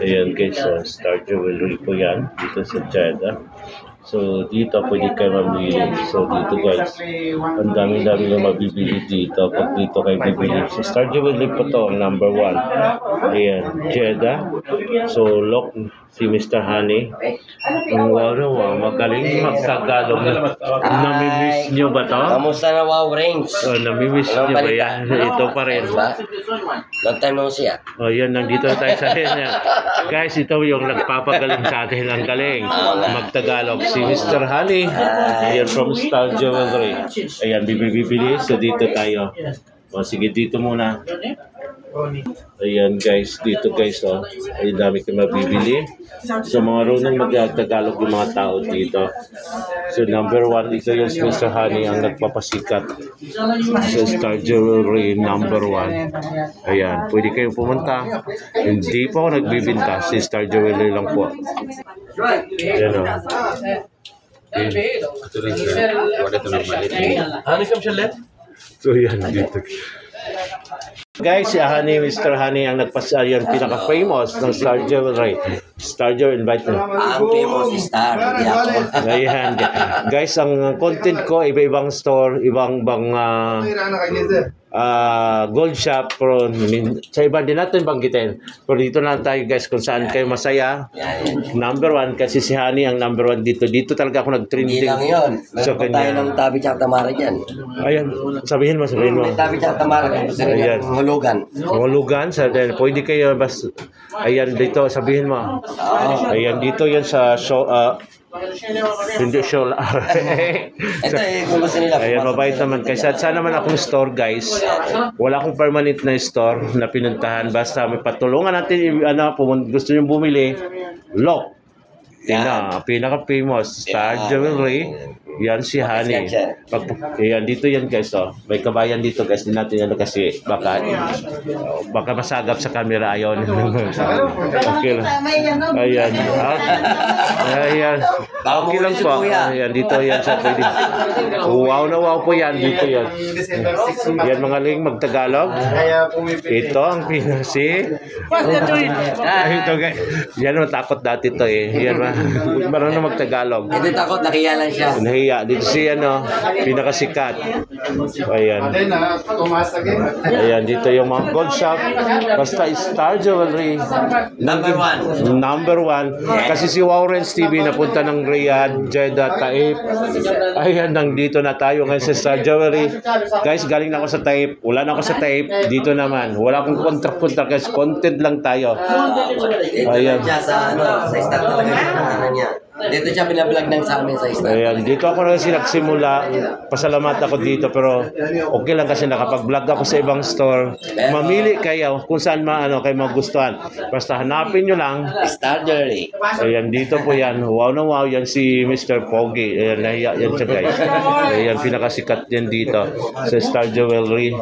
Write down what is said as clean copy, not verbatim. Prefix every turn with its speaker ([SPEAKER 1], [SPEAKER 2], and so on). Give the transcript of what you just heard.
[SPEAKER 1] Ayan guys, Star Jewelry po yan dito sa Jeddah. So dito pwede kayo mamili. So dito guys, ang dami-dami na mabibili dito. Pag dito kayo bibili. So Star Jewelry po to, number 1. Ayan, Jeddah. So look, si Mr. Honey. Ang wow, magaling mag-Tagalog. Namimiss nyo ba to?
[SPEAKER 2] Kamusta na Wow Range?
[SPEAKER 1] Namimiss nyo ba yan? Ito pa rin.
[SPEAKER 2] Long time no siya.
[SPEAKER 1] O yan, nandito na tayo sa atin. Guys, ito yung nagpapagaling sa atin. Ang galing. Mag-Tagalog. Si Mr. Honey. Ayan, from Star Jewelry. Ayan, bibili. So dito tayo. O sige, dito muna. Ayan guys, dito guys, ay dami kayo mabibili. So mga runong mag-Tagalog yung mga tao dito. So number 1, ito yung Mr. Honey ang nagpapasikat sa Star Jewelry number 1. Ayan, pwede kayong pumunta. Hindi po ako nagbibinta, si Star Jewelry lang po. Ayan o. So yan, dito. Guys, si Honey, Mr. Honey ang nagpasayon pinaka-famous ng Star Jewelry. Star Jewelry, invite mo.
[SPEAKER 2] Ang famous Star.
[SPEAKER 1] Ayan. Guys, ang content ko, iba-ibang store, ibang gold shop, pero sa iba din natin banggitin. Pero dito na tayo guys kung saan kayo masaya. Number 1, kasi si Honey ang number 1 dito. Dito talaga ako nag-trending.
[SPEAKER 2] Hindi lang yun.
[SPEAKER 1] So,
[SPEAKER 2] Meron tayo ng Tabi tsaka Tamara dyan.
[SPEAKER 1] Ayan, sabihin mo.
[SPEAKER 2] May Tabi tsaka Tamara.
[SPEAKER 1] Ayan.
[SPEAKER 2] Hulugan.
[SPEAKER 1] Hulugan, pwede kayo ayan dito, sabihin mo. Ayan, dito yan sa show, hindi show.
[SPEAKER 2] Ito kung gusto nila.
[SPEAKER 1] Ayan, mabait naman. Kasi sana naman akong store guys. Wala akong permanent na store na pinuntahan. Basta may patulungan natin, gusto nyo bumili, lock. Tingnan, pinaka-famous Star Jewelry. Yan si Honey. Yan, dito yan guys. May kabayan dito guys. Di natin yan kasi baka masagap sa camera. Ayon. Okay lang. Ayan. Ayan. Okay lang po. Ayan, dito yan sa pwede. Wow na wow po yan. Dito yan. Yan mga ling mag-Tagalog. Ito ang pinasi. Ito guys. Yan matakot dati to eh. Yan marunong mag-Tagalog.
[SPEAKER 2] Hindi takot, nakiya lang siya.
[SPEAKER 1] Dito si pinakasikat. Ayan. Ayan, dito yung mga gold shop. Basta Star Jewelry.
[SPEAKER 2] Number 1.
[SPEAKER 1] Number 1. Kasi si Wow Range TV napunta ng Riyadh, Jeddah, Taif. Ayan, nandito na tayo ngayon sa Star Jewelry. Guys, galing na ako sa Taif. Wala na ako sa Taif. Dito naman. Wala akong contract guys. Content lang tayo.
[SPEAKER 2] Ayan. Sa Star talaga niya. Dito siya binablog ng sa amin sa Star.
[SPEAKER 1] Ayan, dito ako na nagsimula. Pasalamat ako dito pero okay lang kasi nakapag-vlog ako sa ibang store. Mamili kayo kung saan kayo magustuhan. Basta hanapin nyo lang
[SPEAKER 2] Star Jewelry.
[SPEAKER 1] Ayan, dito po yan. Wow na wow, yan si Mr. Pogi. Ayan, nahiya yan siya guys. Ayan, pinakasikat yan dito sa Star Jewelry.